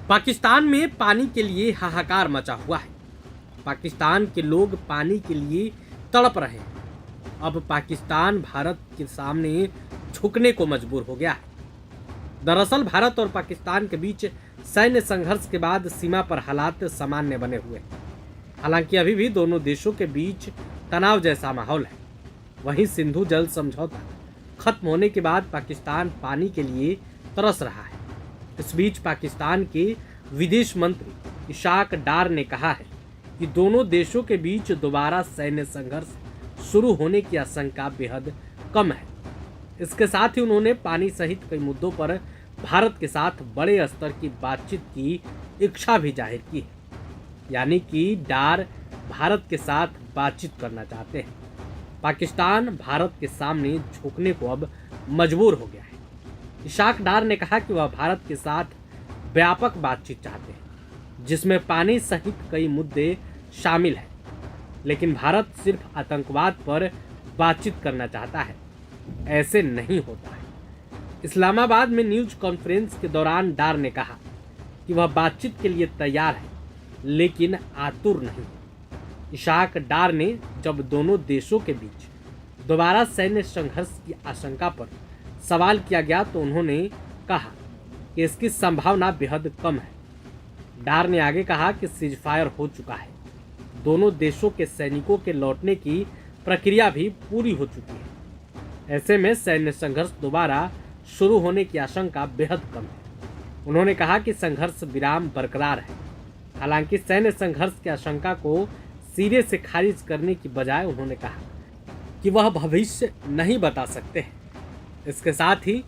पाकिस्तान में पानी के लिए हाहाकार मचा हुआ है। पाकिस्तान के लोग पानी के लिए तड़प रहे हैं। अब पाकिस्तान भारत के सामने झुकने को मजबूर हो गया है। दरअसल भारत और पाकिस्तान के बीच सैन्य संघर्ष के बाद सीमा पर हालात सामान्य बने हुए हैं। हालांकि अभी भी दोनों देशों के बीच तनाव जैसा माहौल है। वहीं सिंधु जल समझौता खत्म होने के बाद पाकिस्तान पानी के लिए तरस रहा है। इस बीच पाकिस्तान के विदेश मंत्री इशाक डार ने कहा है कि दोनों देशों के बीच दोबारा सैन्य संघर्ष शुरू होने की आशंका बेहद कम है। इसके साथ ही उन्होंने पानी सहित कई मुद्दों पर भारत के साथ बड़े स्तर की बातचीत की इच्छा भी जाहिर की है। यानी कि डार भारत के साथ बातचीत करना चाहते हैं। पाकिस्तान भारत के सामने झुकने को अब मजबूर हो गया है। इशाक डार ने कहा कि वह भारत के साथ व्यापक बातचीत चाहते हैं, जिसमें पानी सहित कई मुद्दे शामिल हैं। लेकिन भारत सिर्फ आतंकवाद पर बातचीत करना चाहता है। ऐसे नहीं होता है। इस्लामाबाद में न्यूज कॉन्फ्रेंस के दौरान डार ने कहा कि वह बातचीत के लिए तैयार है, लेकिन आतुर नहीं। इशाक डार ने जब दोनों देशों के बीच दोबारा सैन्य संघर्ष की आशंका पर सवाल किया गया तो उन्होंने कहा कि इसकी संभावना बेहद कम है। डार ने आगे कहा कि सीजफायर हो चुका है। दोनों देशों के सैनिकों के लौटने की प्रक्रिया भी पूरी हो चुकी है। ऐसे में सैन्य संघर्ष दोबारा शुरू होने की आशंका बेहद कम है। उन्होंने कहा कि संघर्ष विराम बरकरार है। हालांकि सैन्य संघर्ष की आशंका को सिरे से खारिज करने की बजाय उन्होंने कहा कि वह भविष्य नहीं बता सकते हैं। इसके साथ ही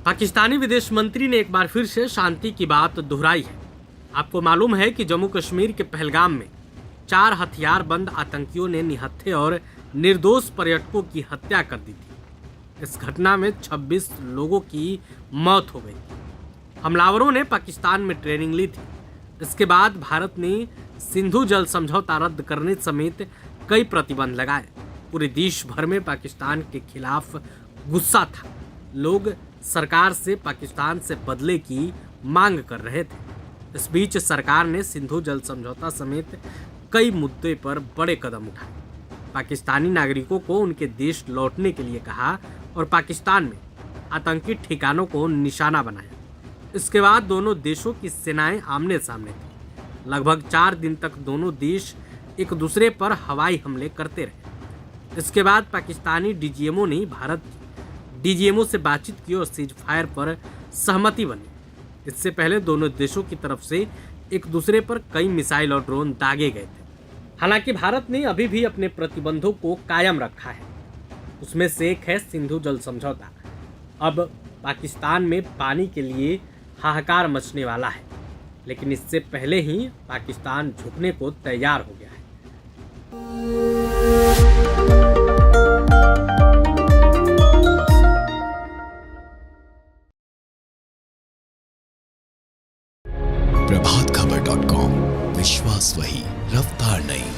पाकिस्तानी विदेश मंत्री ने एक बार फिर से शांति की बात दोहराई है। आपको मालूम है कि जम्मू कश्मीर के पहलगाम में 4 हथियारबंद आतंकियों ने निहत्थे और निर्दोष पर्यटकों की हत्या कर दी थी। इस घटना में 26 लोगों की मौत हो गई। हमलावरों ने पाकिस्तान में ट्रेनिंग ली थी। इसके बाद भारत ने सिंधु जल समझौता रद्द करने समेत कई प्रतिबंध लगाए। पूरे देश भर में पाकिस्तान के खिलाफ गुस्सा था। लोग सरकार से पाकिस्तान से बदले की मांग कर रहे थे। इस बीच सरकार ने सिंधु जल समझौता समेत कई मुद्दे पर बड़े कदम उठाए। पाकिस्तानी नागरिकों को उनके देश लौटने के लिए कहा और पाकिस्तान में आतंकी ठिकानों को निशाना बनाया। इसके बाद दोनों देशों की सेनाएं आमने सामने थी। लगभग 4 दिन तक दोनों देश एक दूसरे पर हवाई हमले करते रहे। इसके बाद पाकिस्तानी डीजीएमओ ने भारत की डीजीएमओ से बातचीत की और सीज फायर पर सहमति बनी। इससे पहले दोनों देशों की तरफ से एक दूसरे पर कई मिसाइल और ड्रोन दागे गए थे। हालांकि भारत ने अभी भी अपने प्रतिबंधों को कायम रखा है। उसमें से एक है सिंधु जल समझौता। अब पाकिस्तान में पानी के लिए हाहाकार मचने वाला है, लेकिन इससे पहले ही पाकिस्तान झुकने को तैयार हो गया है। प्रभातखबर.com, विश्वास वही, रफ्तार नहीं।